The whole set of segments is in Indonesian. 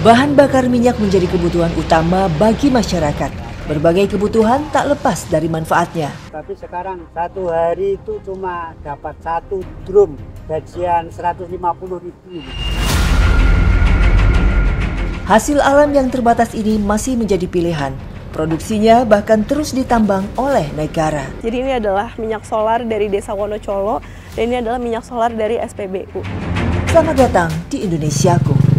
Bahan bakar minyak menjadi kebutuhan utama bagi masyarakat. Berbagai kebutuhan tak lepas dari manfaatnya. Tapi sekarang satu hari itu cuma dapat 1 drum, gajian 150.000. Hasil alam yang terbatas ini masih menjadi pilihan. Produksinya bahkan terus ditambang oleh negara. Jadi ini adalah minyak solar dari Desa Wonocolo dan ini adalah minyak solar dari SPBU. Selamat datang di Indonesiaku.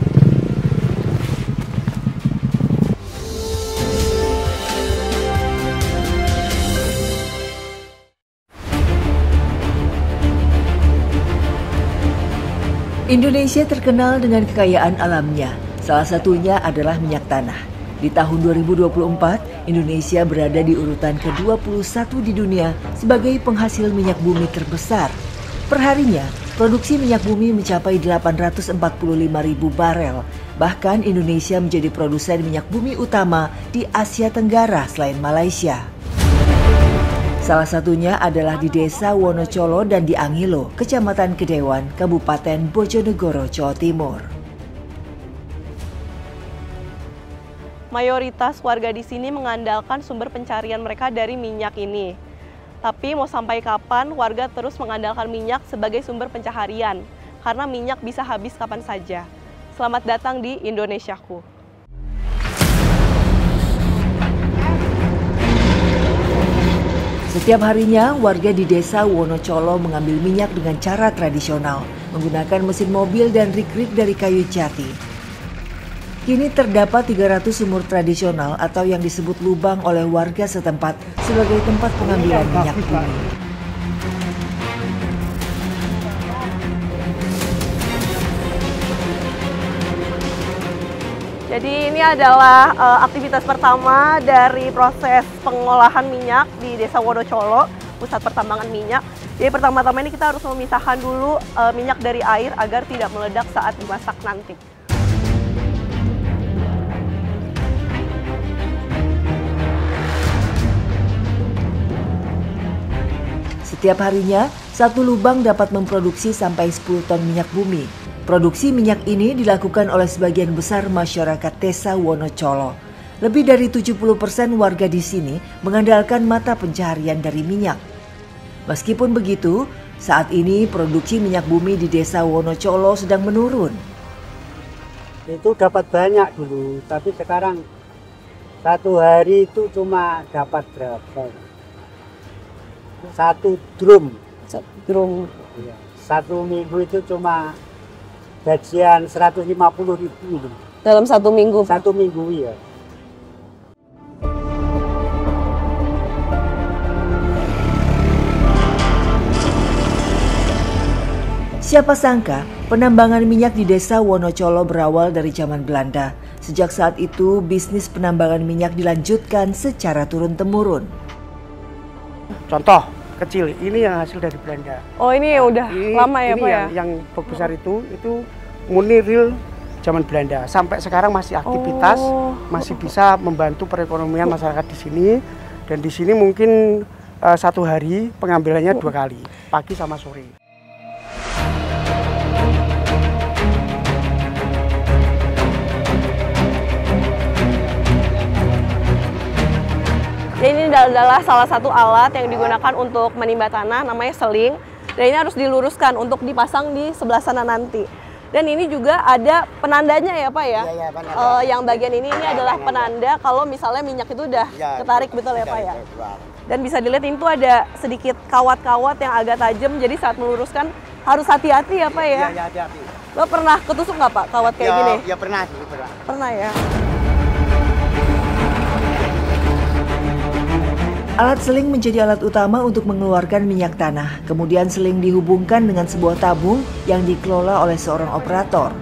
Indonesia terkenal dengan kekayaan alamnya. Salah satunya adalah minyak tanah. Di tahun 2024, Indonesia berada di urutan ke-21 di dunia sebagai penghasil minyak bumi terbesar. Perharinya, produksi minyak bumi mencapai 845.000 barel. Bahkan Indonesia menjadi produsen minyak bumi utama di Asia Tenggara selain Malaysia. Salah satunya adalah di Desa Wonocolo dan di Angilo, Kecamatan Kedewan, Kabupaten Bojonegoro, Jawa Timur. Mayoritas warga di sini mengandalkan sumber pencarian mereka dari minyak ini. Tapi mau sampai kapan warga terus mengandalkan minyak sebagai sumber pencaharian? Karena minyak bisa habis kapan saja. Selamat datang di Indonesiaku. Setiap harinya, warga di Desa Wonocolo mengambil minyak dengan cara tradisional, menggunakan mesin mobil dan rik-rik dari kayu jati. Kini terdapat 300 sumur tradisional atau yang disebut lubang oleh warga setempat sebagai tempat pengambilan minyak bumi. Jadi ini adalah aktivitas pertama dari proses pengolahan minyak di Desa Wonocolo, pusat pertambangan minyak. Jadi pertama-tama ini kita harus memisahkan dulu minyak dari air agar tidak meledak saat dimasak nanti. Setiap harinya, satu lubang dapat memproduksi sampai 10 ton minyak bumi. Produksi minyak ini dilakukan oleh sebagian besar masyarakat Desa Wonocolo. Lebih dari 70% warga di sini mengandalkan mata pencaharian dari minyak. Meskipun begitu, saat ini produksi minyak bumi di Desa Wonocolo sedang menurun. Itu dapat banyak dulu, tapi sekarang satu hari itu cuma dapat berapa? 1 drum. 1 drum. Ya, 1 minggu itu cuma gajian 150.000. Dalam 1 minggu? 1 minggu, ya. Siapa sangka penambangan minyak di Desa Wonocolo berawal dari zaman Belanda. Sejak saat itu, bisnis penambangan minyak dilanjutkan secara turun-temurun. Contoh kecil, ini yang hasil dari Belanda. Oh, ini udah lama ya, Pak ya? Yang besar itu murni real zaman Belanda. Sampai sekarang masih aktivitas, masih bisa membantu perekonomian masyarakat di sini. Dan di sini mungkin 1 hari pengambilannya 2 kali, pagi sama sore. Dan ini adalah salah satu alat yang digunakan untuk menimba tanah, namanya seling. Dan ini harus diluruskan untuk dipasang di sebelah sana nanti. Dan ini juga ada penandanya ya, Pak ya? Iya, Yang bagian ini adalah penanda kalau misalnya minyak itu udah ketarik, betul ya, Pak ya? Dan bisa dilihat ini tuh ada sedikit kawat-kawat yang agak tajam, jadi saat meluruskan harus hati-hati ya, Pak ya? Iya, hati-hati. Lo pernah ketusuk nggak, Pak, kawat kayak gini? Ya pernah. Pernah ya? Alat seling menjadi alat utama untuk mengeluarkan minyak tanah. Kemudian seling dihubungkan dengan sebuah tabung yang dikelola oleh seorang operator.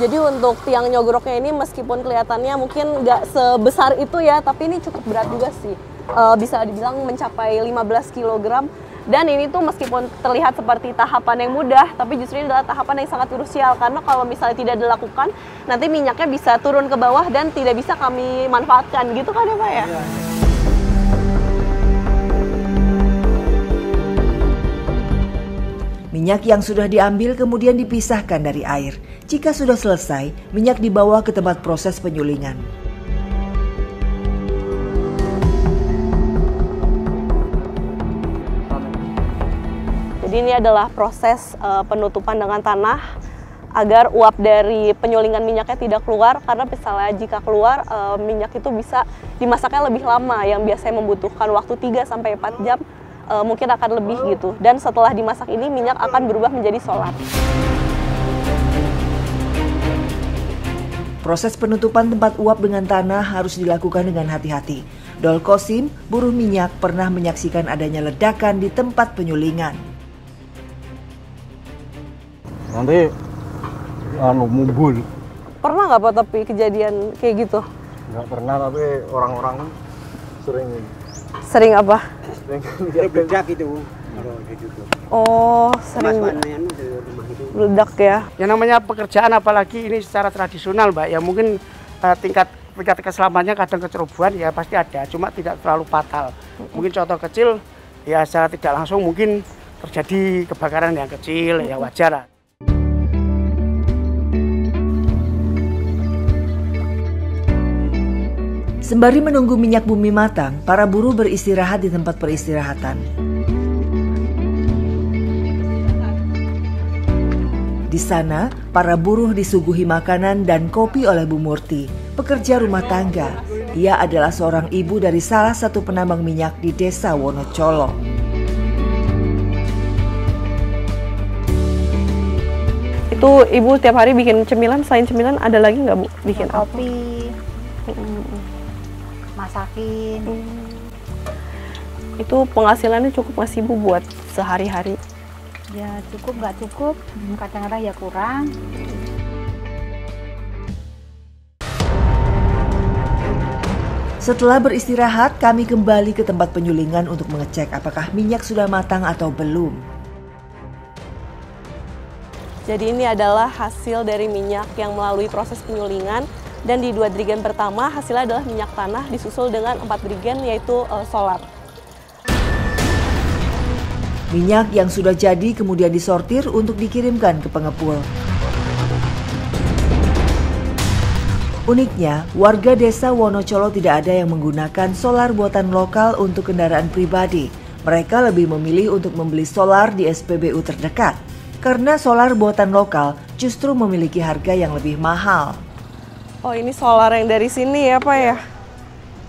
Jadi untuk tiang nyogroknya ini meskipun kelihatannya mungkin nggak sebesar itu ya, tapi ini cukup berat juga sih. Bisa dibilang mencapai 15 kg. Dan ini tuh meskipun terlihat seperti tahapan yang mudah, tapi justru ini adalah tahapan yang sangat krusial. Karena kalau misalnya tidak dilakukan, nanti minyaknya bisa turun ke bawah dan tidak bisa kami manfaatkan. Gitu kan ya, Pak ya? Minyak yang sudah diambil kemudian dipisahkan dari air. Jika sudah selesai, minyak dibawa ke tempat proses penyulingan. Jadi ini adalah proses penutupan dengan tanah agar uap dari penyulingan minyaknya tidak keluar, karena misalnya jika keluar minyak itu bisa dimasaknya lebih lama, yang biasanya membutuhkan waktu 3-4 jam mungkin akan lebih gitu. Dan setelah dimasak ini minyak akan berubah menjadi solar. Proses penutupan tempat uap dengan tanah harus dilakukan dengan hati-hati. Dol Kosim, buruh minyak, pernah menyaksikan adanya ledakan di tempat penyulingan. Nanti mumbul. Pernah nggak Pak tapi kejadian kayak gitu? Nggak pernah, tapi orang-orang Sering apa? Sering Meledak itu. Oh, sering meledak ya. Yang namanya pekerjaan, apalagi ini secara tradisional, Mbak, ya mungkin tingkat keselamatannya kadang kecerobohan ya pasti ada, cuma tidak terlalu fatal. Mungkin contoh kecil ya secara tidak langsung mungkin terjadi kebakaran yang kecil ya wajar lah. Sembari menunggu minyak bumi matang, para buruh beristirahat di tempat peristirahatan. Di sana, para buruh disuguhi makanan dan kopi oleh Bu Murti, pekerja rumah tangga. Ia adalah seorang ibu dari salah satu penambang minyak di Desa Wonocolo. Itu Ibu tiap hari bikin cemilan, selain cemilan ada lagi nggak Bu? Bikin kopi, masakin. Itu penghasilannya cukup nggak sih Bu buat sehari-hari? Ya cukup nggak cukup, kadang-kadang ya kurang. Setelah beristirahat, kami kembali ke tempat penyulingan untuk mengecek apakah minyak sudah matang atau belum. Jadi ini adalah hasil dari minyak yang melalui proses penyulingan, dan di 2 dirigen pertama hasilnya adalah minyak tanah disusul dengan 4 dirigen yaitu solar. Minyak yang sudah jadi kemudian disortir untuk dikirimkan ke pengepul. Uniknya, warga desa Wonocolo tidak ada yang menggunakan solar buatan lokal untuk kendaraan pribadi. Mereka lebih memilih untuk membeli solar di SPBU terdekat. Karena solar buatan lokal justru memiliki harga yang lebih mahal. Oh, ini solar yang dari sini ya Pak ya?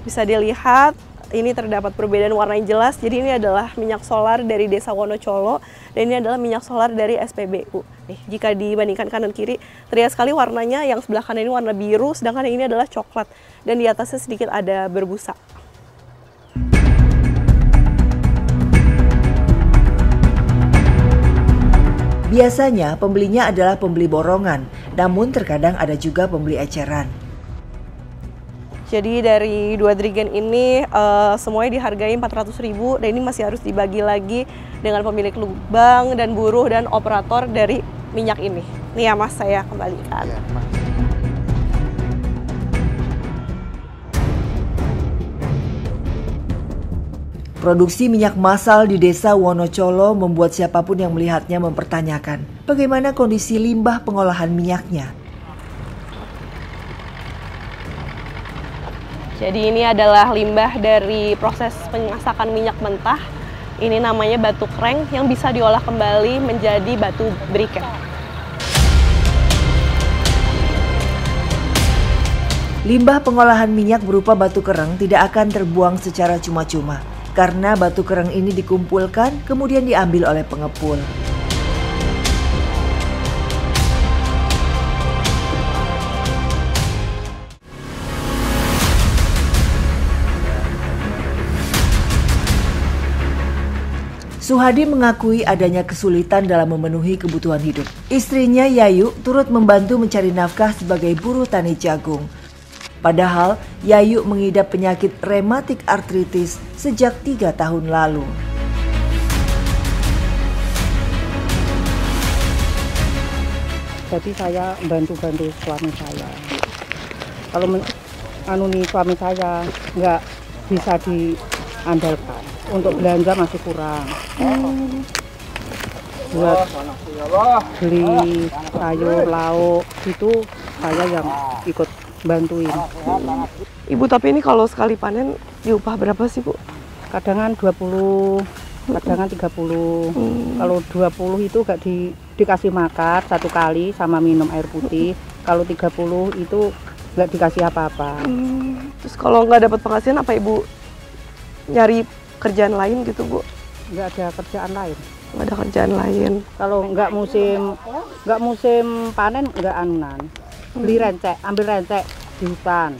Bisa dilihat, ini terdapat perbedaan warna yang jelas. Jadi ini adalah minyak solar dari Desa Wonocolo, dan ini adalah minyak solar dari SPBU. Nih, jika dibandingkan kanan kiri, terlihat sekali warnanya. Yang sebelah kanan ini warna biru, sedangkan yang ini adalah coklat, dan di atasnya sedikit ada berbusa. Biasanya pembelinya adalah pembeli borongan, namun terkadang ada juga pembeli eceran. Jadi dari 2 dirigen ini semuanya dihargai 400.000, dan ini masih harus dibagi lagi dengan pemilik lubang dan buruh dan operator dari minyak ini. Nih ya Mas, saya kembalikan. Ya, Produksi minyak massal di Desa Wonocolo membuat siapapun yang melihatnya mempertanyakan bagaimana kondisi limbah pengolahan minyaknya. Jadi ini adalah limbah dari proses pemasakan minyak mentah. Ini namanya batu kreng yang bisa diolah kembali menjadi batu briket. Limbah pengolahan minyak berupa batu kereng tidak akan terbuang secara cuma-cuma, karena batu kereng ini dikumpulkan kemudian diambil oleh pengepul. Suhadi mengakui adanya kesulitan dalam memenuhi kebutuhan hidup. Istrinya Yayu turut membantu mencari nafkah sebagai buruh tani jagung. Padahal Yayu mengidap penyakit rematik artritis sejak 3 tahun lalu. Jadi saya bantu-bantu suami saya. Kalau suami saya nggak bisa diandalkan, untuk belanja masih kurang. buat beli sayur lauk itu saya yang ikut bantuin. Ibu, tapi ini kalau sekali panen diupah berapa sih, Bu? Kadangan 20, kadangan 30. Kalau 20 itu gak dikasih makan satu kali sama minum air putih. Kalau 30 itu nggak dikasih apa-apa. Terus kalau nggak dapat penghasilan apa Ibu nyari kerjaan lain gitu, Bu? Nggak ada kerjaan lain. Nggak ada kerjaan lain. Kalau nggak musim panen nggak anunan. Beli rencek, ambil rencek di hutan.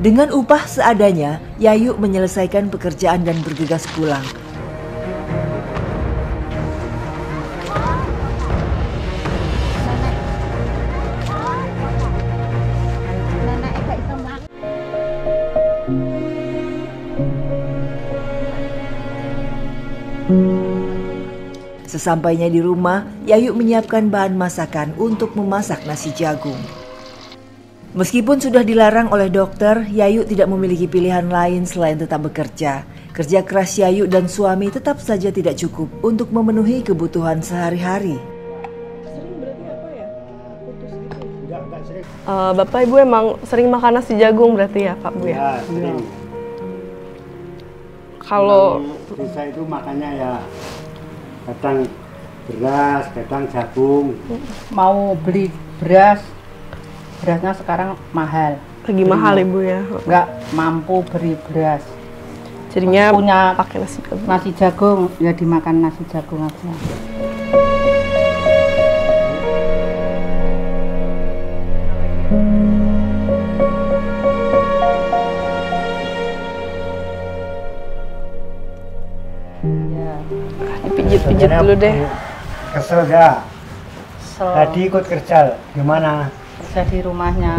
Dengan upah seadanya, Yayu menyelesaikan pekerjaan dan bergegas pulang. Sesampainya di rumah, Yayu menyiapkan bahan masakan untuk memasak nasi jagung. Meskipun sudah dilarang oleh dokter, Yayu tidak memiliki pilihan lain selain tetap bekerja. Kerja keras Yayu dan suami tetap saja tidak cukup untuk memenuhi kebutuhan sehari-hari. Bapak Ibu emang sering makan nasi jagung berarti ya Pak Bu ya? Sering. Kalau desa itu makannya ya kadang beras, kadang jagung. Mau beli beras, berasnya sekarang mahal. lagi mahal Ibu ya? Nggak mampu beli beras. Jadinya Punya pakai nasi jagung. Nasi jagung, ya dimakan nasi jagung aja. Dipijit-pijit dulu deh. Kesel ya. Kesel. Tadi ikut kerja, gimana? Kerja di rumahnya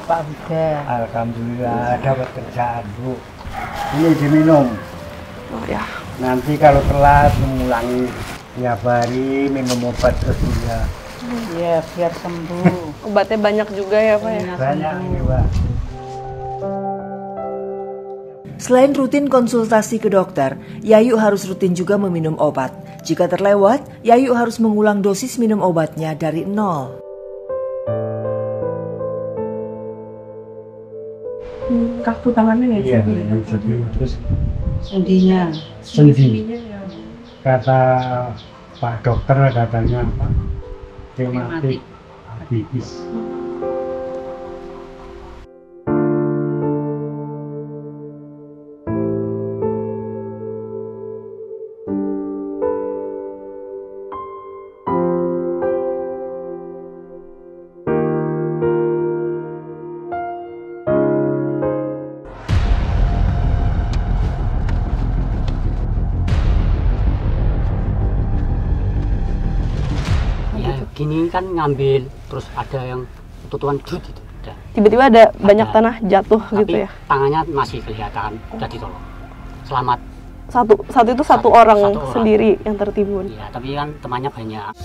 Pak Huda. Alhamdulillah dapat kerjaan, Bu. Ini diminum. Oh ya. Nanti kalau telat mengulangi tiap hari minum obat terus ya. Iya, biar sembuh. Obatnya banyak juga ya Pak ya? Banyak ini, Pak. Selain rutin konsultasi ke dokter, Yayu harus rutin juga meminum obat. Jika terlewat, Yayu harus mengulang dosis minum obatnya dari nol. Kaku tangannya ya? Iya, terus Sendinya. sendi. Kata Pak dokter katanya apa? Rematik artritis. Gini kan ngambil terus ada yang tutupan jut itu udah. Tiba-tiba ada banyak tanah jatuh Tapi gitu ya? tangannya masih kelihatan udah ditolong. Selamat. Saat itu satu orang sendiri yang tertimbun. Iya, tapi kan temannya banyak.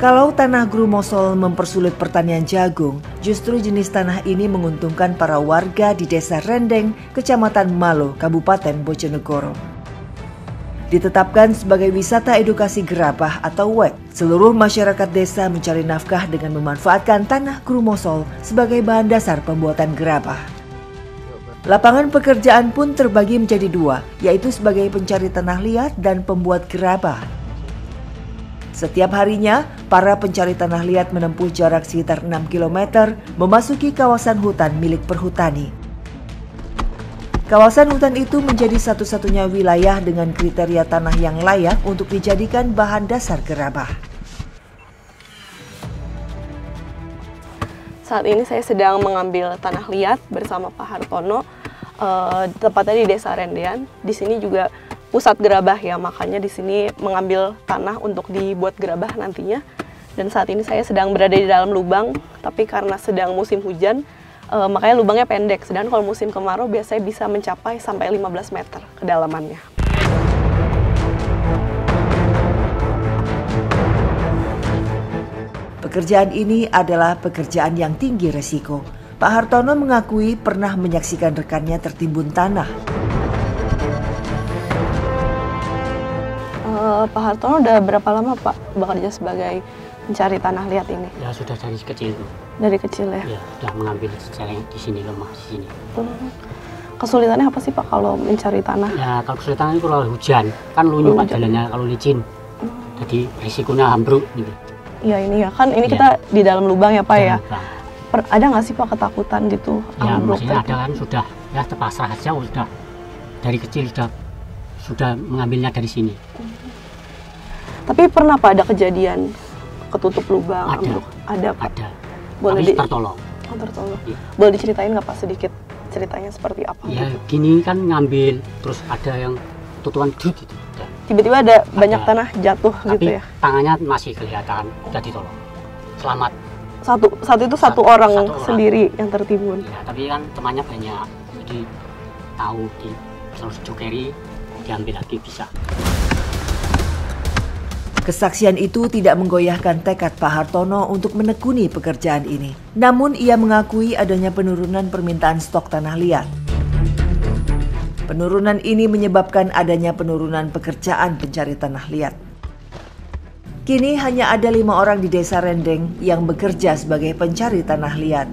Kalau tanah Grumosol mempersulit pertanian jagung, justru jenis tanah ini menguntungkan para warga di Desa Rendeng, Kecamatan Malo, Kabupaten Bojonegoro. Ditetapkan sebagai wisata edukasi gerabah atau WEG, seluruh masyarakat desa mencari nafkah dengan memanfaatkan tanah Grumosol sebagai bahan dasar pembuatan gerabah. Lapangan pekerjaan pun terbagi menjadi dua, yaitu sebagai pencari tanah liat dan pembuat gerabah. Setiap harinya, para pencari tanah liat menempuh jarak sekitar 6 km memasuki kawasan hutan milik perhutani. Kawasan hutan itu menjadi satu-satunya wilayah dengan kriteria tanah yang layak untuk dijadikan bahan dasar gerabah. Saat ini saya sedang mengambil tanah liat bersama Pak Hartono. tepatnya di Desa Rendean. Di sini juga pusat gerabah ya, makanya di sini mengambil tanah untuk dibuat gerabah nantinya. Dan saat ini saya sedang berada di dalam lubang, tapi karena sedang musim hujan, makanya lubangnya pendek. Sedangkan kalau musim kemarau biasanya bisa mencapai sampai 15 meter kedalamannya. Pekerjaan ini adalah pekerjaan yang tinggi resiko. Pak Hartono mengakui pernah menyaksikan rekannya tertimbun tanah. Pak Hartono udah berapa lama Pak bekerja sebagai pencari tanah liat ini? Ya sudah dari kecil itu. Dari kecil ya? Ya sudah mengambil secara di sini, rumah di sini. Kesulitannya apa sih Pak kalau mencari tanah? Ya kalau kesulitannya itu kalau hujan, kan lunyu Pak jalannya kalau licin. Jadi risikonya ambruk gitu. Iya ini ya, kan ini kita di dalam lubang ya Pak ya? Lubang. Ada nggak sih Pak ketakutan gitu? Ya ambruk maksudnya gitu? ada kan sudah, ya terpasrah aja sudah. Dari kecil sudah mengambilnya dari sini. Tapi pernah Pak ada kejadian ketutup lubang? Ada. Ambruk? Ada Pak? Ada. Boleh tapi tertolong. Oh, tertolong. Ya. Boleh diceritain nggak Pak sedikit ceritanya seperti apa? Ya gini kan ngambil, terus ada yang tutupan dut itu. Tiba-tiba ada banyak tanah jatuh tapi gitu ya? Tangannya masih kelihatan, udah ditolong. Selamat. Saat itu satu orang sendiri yang tertimbun. Ya, tapi kan temannya banyak, jadi tahu di terus jokeri diambil lagi bisa. Kesaksian itu tidak menggoyahkan tekad Pak Hartono untuk menekuni pekerjaan ini. Namun ia mengakui adanya penurunan permintaan stok tanah liat. Penurunan ini menyebabkan adanya penurunan pekerjaan pencari tanah liat. Kini hanya ada 5 orang di Desa Rendeng yang bekerja sebagai pencari tanah liat.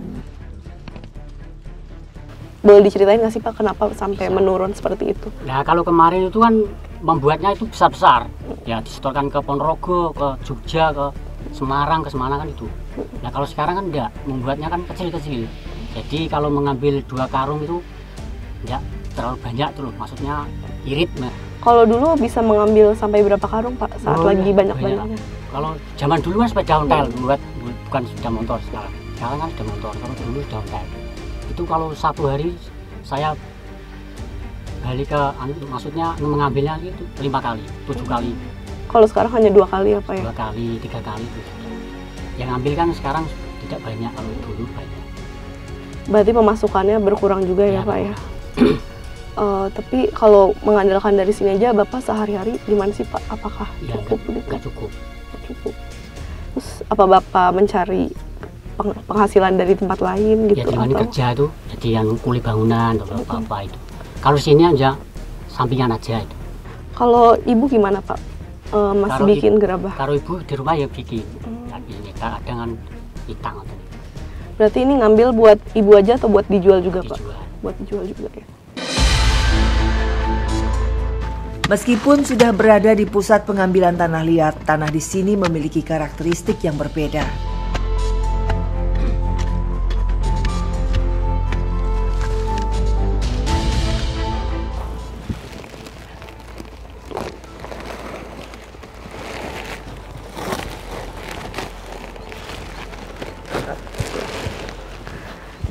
Boleh diceritain nggak sih Pak kenapa sampai menurun seperti itu? Nah kalau kemarin itu kan membuatnya itu besar-besar, ya disetorkan ke Ponorogo, ke Jogja, ke Semarang kan itu. Nah kalau sekarang kan enggak, membuatnya kan kecil-kecil. Jadi kalau mengambil 2 karung itu enggak terlalu banyak tuh, maksudnya irit. Nah. Kalau dulu bisa mengambil sampai berapa karung Pak saat lagi banyak-banyaknya? Kalau zaman dulu kan sepeda ontel, bukan sepeda motor sekarang. Sekarang kan sepeda motor, kalau dulu sepeda ontel. Itu kalau 1 hari saya balik ke, maksudnya mengambilnya itu 5 kali, 7 kali. Kalau sekarang hanya 2 kali apa ya? 2 kali, 3 kali itu. Yang ambil kan sekarang tidak banyak, kalau dulu banyak. Berarti pemasukannya berkurang juga ya Pak ya? Tapi kalau mengandalkan dari sini aja Bapak sehari-hari gimana sih Pak? Apakah cukup? Nggak cukup. Cukup. Terus apa Bapak mencari penghasilan dari tempat lain gitu? Ya di mana kerja tuh, jadi yang kuli bangunan atau apa-apa itu. Kalau sini aja sampingan aja itu. Kalau Ibu gimana Pak? Masih bikin gerabah? Kalau Ibu di rumah ya bikin. Ini dengan itang. Berarti ini ngambil buat Ibu aja atau buat dijual juga Pak? Buat dijual juga ya. Meskipun sudah berada di pusat pengambilan tanah liat, tanah di sini memiliki karakteristik yang berbeda.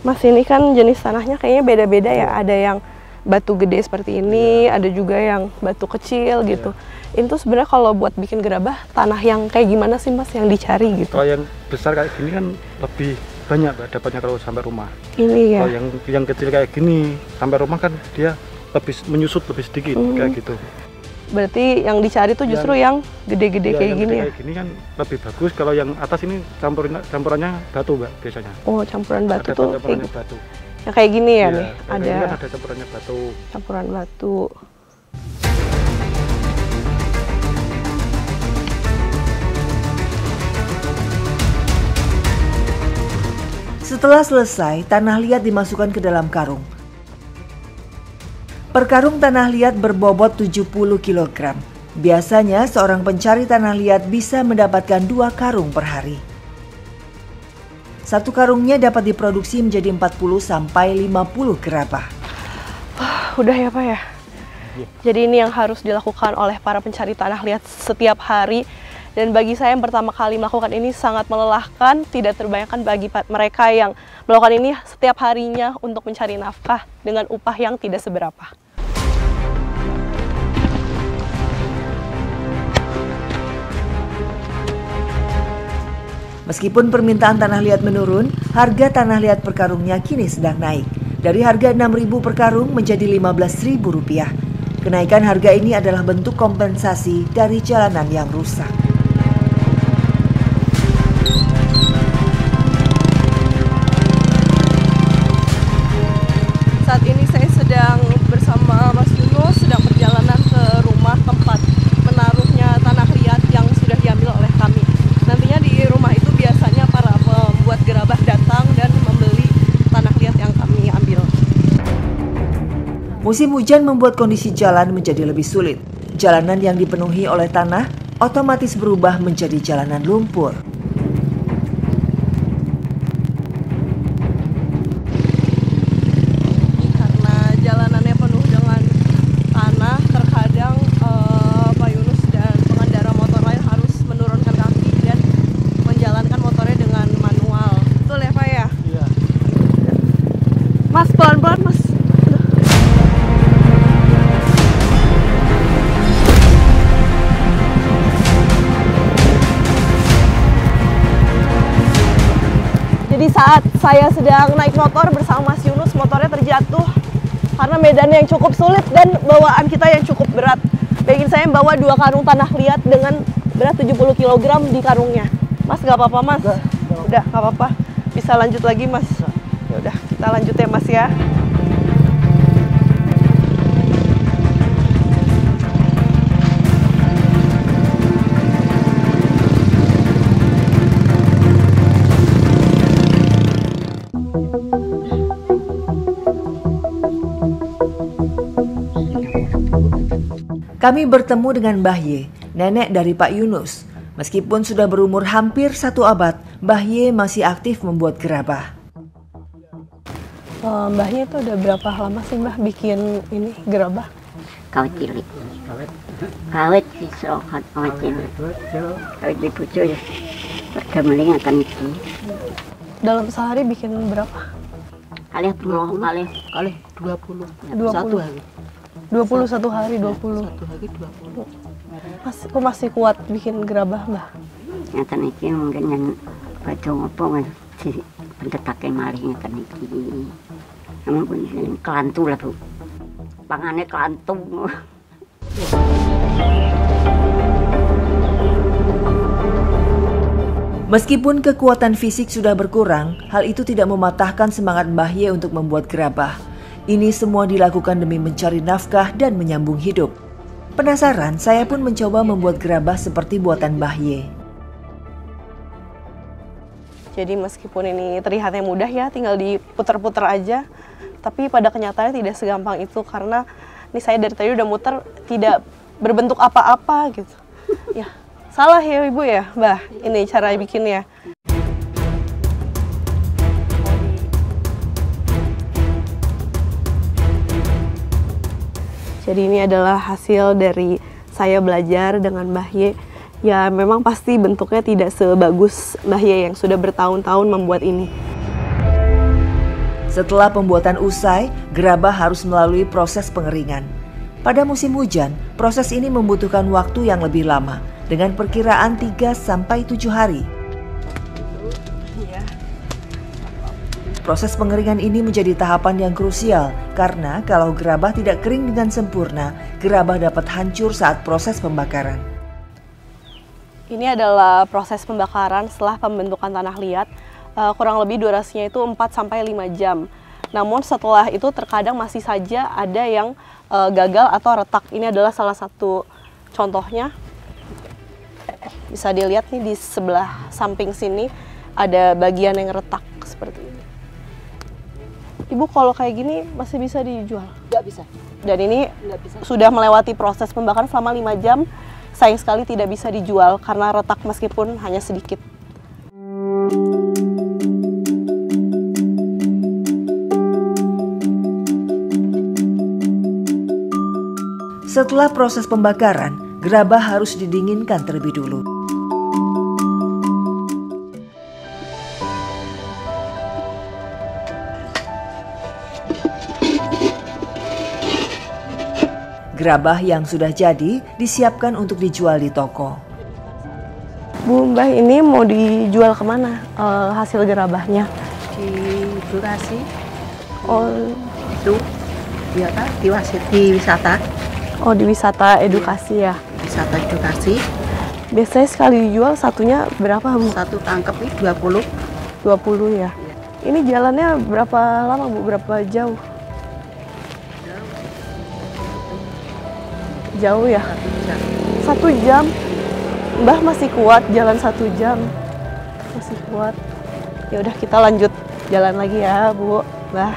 Mas, ini kan jenis tanahnya kayaknya beda-beda ya. Ada yang batu gede seperti ini, ada juga yang batu kecil gitu. Itu sebenarnya kalau buat bikin gerabah, tanah yang kayak gimana sih Mas yang dicari gitu? Kalau yang besar kayak gini kan lebih banyak dapatnya kalau sampai rumah. Ini ya. Kalau yang kecil kayak gini sampai rumah kan dia lebih menyusut lebih sedikit kayak gitu. Berarti yang dicari tuh justru yang gede-gede kayak yang gini ya? Kayak gini kan lebih bagus. Kalau yang atas ini campurannya batu Mbak biasanya. Oh, campuran batu ada tuh campurannya batu. yang kayak gini ya, nih? Ada. Ini kan ada campurannya batu. Campuran batu. Setelah selesai, tanah liat dimasukkan ke dalam karung. Per karung tanah liat berbobot 70 kg. Biasanya seorang pencari tanah liat bisa mendapatkan 2 karung per hari. 1 karungnya dapat diproduksi menjadi 40 sampai 50 gerabah. Udah ya Pak ya? Jadi ini yang harus dilakukan oleh para pencari tanah liat setiap hari. Dan bagi saya yang pertama kali melakukan ini sangat melelahkan, tidak terbayangkan bagi mereka yang melakukan ini setiap harinya untuk mencari nafkah dengan upah yang tidak seberapa. Meskipun permintaan tanah liat menurun, harga tanah liat per karungnya kini sedang naik. Dari harga Rp6.000 per karung menjadi Rp15.000. Kenaikan harga ini adalah bentuk kompensasi dari jalanan yang rusak. Saat ini saya sedang bersama Mas Yunus sedang perjalanan ke rumah tempat menaruhnya tanah liat yang sudah diambil oleh kami. Nantinya di rumah itu biasanya para pembuat gerabah datang dan membeli tanah liat yang kami ambil. Musim hujan membuat kondisi jalan menjadi lebih sulit. Jalanan yang dipenuhi oleh tanah otomatis berubah menjadi jalanan lumpur. Mas, pelan-pelan Mas. Jadi saat saya sedang naik motor bersama Mas Yunus, motornya terjatuh karena medannya yang cukup sulit dan bawaan kita yang cukup berat. Bikin saya membawa 2 karung tanah liat dengan berat 70 kg di karungnya. Mas, gak apa-apa Mas? Udah, gak apa-apa. Bisa lanjut lagi Mas? Ya udah, kita lanjut ya Mas ya. Kami bertemu dengan Mbah Ye, nenek dari Pak Yunus. Meskipun sudah berumur hampir 1 abad, Mbah Ye masih aktif membuat gerabah. Mbah Ye itu udah berapa lama sih Mbah bikin ini gerabah? Kawit cilik. Kawit siswa kawit cilik. Kawit di bojo ya. Pergamaling akan iki. Dalam sehari bikin berapa? Kali 20. 21 hari. 21 hari 20. Mas, kok masih kuat bikin gerabah Mbah? Ngeten iki mungkin yang baca ngopo di pentetake malih ngeten iki. Emang pun kelantu lah Bu. Pangane kelantu. Meskipun kekuatan fisik sudah berkurang, hal itu tidak mematahkan semangat Mbah Ye untuk membuat gerabah. Ini semua dilakukan demi mencari nafkah dan menyambung hidup. Penasaran, saya pun mencoba membuat gerabah seperti buatan Mbah Ye. Jadi meskipun ini terlihatnya mudah ya, tinggal diputer-puter aja. Tapi pada kenyataannya tidak segampang itu karena ini saya dari tadi udah muter tidak berbentuk apa-apa gitu. Ya, salah ya Ibu ya, Mbah. Ini cara bikinnya. Jadi ini adalah hasil dari saya belajar dengan Mbah Ye. Ya memang pasti bentuknya tidak sebagus Mbah Ye yang sudah bertahun-tahun membuat ini. Setelah pembuatan usai, gerabah harus melalui proses pengeringan. Pada musim hujan, proses ini membutuhkan waktu yang lebih lama, dengan perkiraan 3-7 hari. Proses pengeringan ini menjadi tahapan yang krusial karena kalau gerabah tidak kering dengan sempurna, gerabah dapat hancur saat proses pembakaran. Ini adalah proses pembakaran setelah pembentukan tanah liat. Kurang lebih durasinya itu 4-5 jam. Namun setelah itu terkadang masih saja ada yang gagal atau retak. Ini adalah salah satu contohnya. Bisa dilihat nih di sebelah samping sini ada bagian yang retak seperti ini. Ibu, kalau kayak gini masih bisa dijual? Nggak bisa. Dan ini Nggak bisa. sudah melewati proses pembakaran selama 5 jam. Sayang sekali tidak bisa dijual karena retak meskipun hanya sedikit. Setelah proses pembakaran, gerabah harus didinginkan terlebih dulu. Gerabah yang sudah jadi disiapkan untuk dijual di toko. Bu, Mbah, ini mau dijual kemana hasil gerabahnya? Di Durasi Oh, itu ya kan di wisata oh di wisata edukasi ya. wisata edukasi. Biasanya sekali dijual satunya berapa, Bu? Satu tangkep ini 20. 20 ya. Ini jalannya berapa lama, Bu? Berapa jauh? Jauh ya? 1 jam. Mbah masih kuat jalan 1 jam. Masih kuat. Ya udah, kita lanjut jalan lagi ya, Bu. Mbah.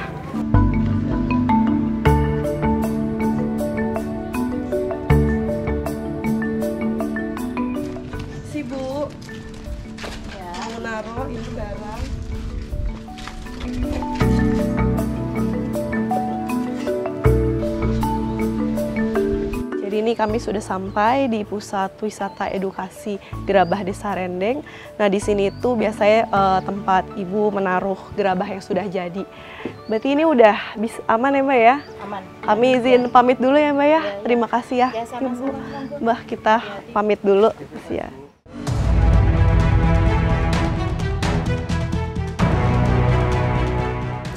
Si Bu. Ya, mau naruh ini barang. Jadi ini kami sudah sampai di pusat wisata edukasi Gerabah Desa Rendeng. Nah, di sini itu biasanya tempat ibu menaruh gerabah yang sudah jadi. Berarti ini udah aman ya, Mbak ya? Aman. Kami izin pamit dulu ya, Mbak ya. Terima kasih ya. Ya, sama-sama. Mbah, kita pamit dulu. Ya.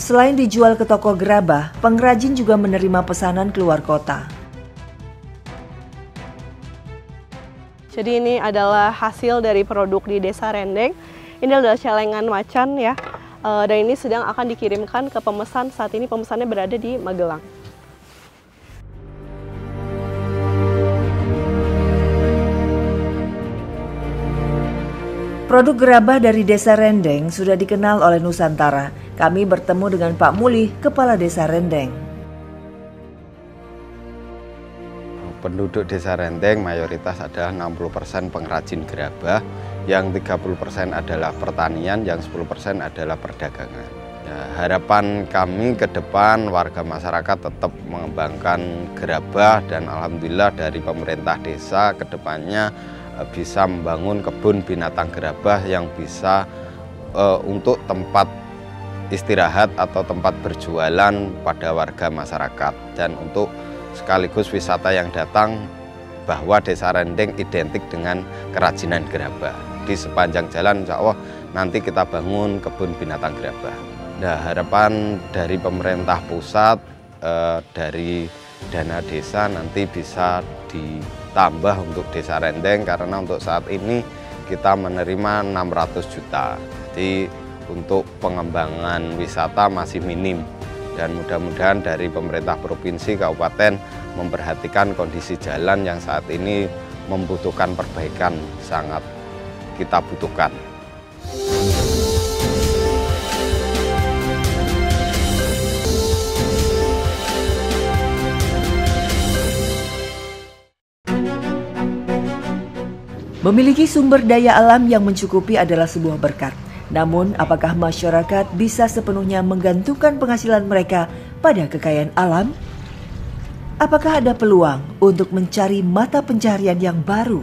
Selain dijual ke toko gerabah, pengrajin juga menerima pesanan keluar kota. Jadi ini adalah hasil dari produk di Desa Rendeng. Ini adalah celengan macan ya. Dan ini sedang akan dikirimkan ke pemesan. Saat ini pemesannya berada di Magelang. Produk gerabah dari Desa Rendeng sudah dikenal oleh Nusantara. Kami bertemu dengan Pak Mulih, Kepala Desa Rendeng. Penduduk Desa Rendeng mayoritas adalah 60% pengrajin gerabah, yang 30% adalah pertanian, yang 10% adalah perdagangan. Ya, harapan kami ke depan warga masyarakat tetap mengembangkan gerabah, dan alhamdulillah dari pemerintah desa ke depannya bisa membangun kebun binatang gerabah yang bisa untuk tempat istirahat atau tempat berjualan pada warga masyarakat, dan untuk sekaligus wisata yang datang bahwa Desa Rendeng identik dengan kerajinan gerabah. Di sepanjang jalan insya Allah nanti kita bangun kebun binatang gerabah. Nah, harapan dari pemerintah pusat dari dana desa nanti bisa ditambah untuk Desa Rendeng, karena untuk saat ini kita menerima 600 juta. Jadi untuk pengembangan wisata masih minim. Dan mudah-mudahan dari pemerintah provinsi, kabupaten memperhatikan kondisi jalan yang saat ini membutuhkan perbaikan, sangat kita butuhkan. Memiliki sumber daya alam yang mencukupi adalah sebuah berkat. Namun, apakah masyarakat bisa sepenuhnya menggantungkan penghasilan mereka pada kekayaan alam? Apakah ada peluang untuk mencari mata pencaharian yang baru?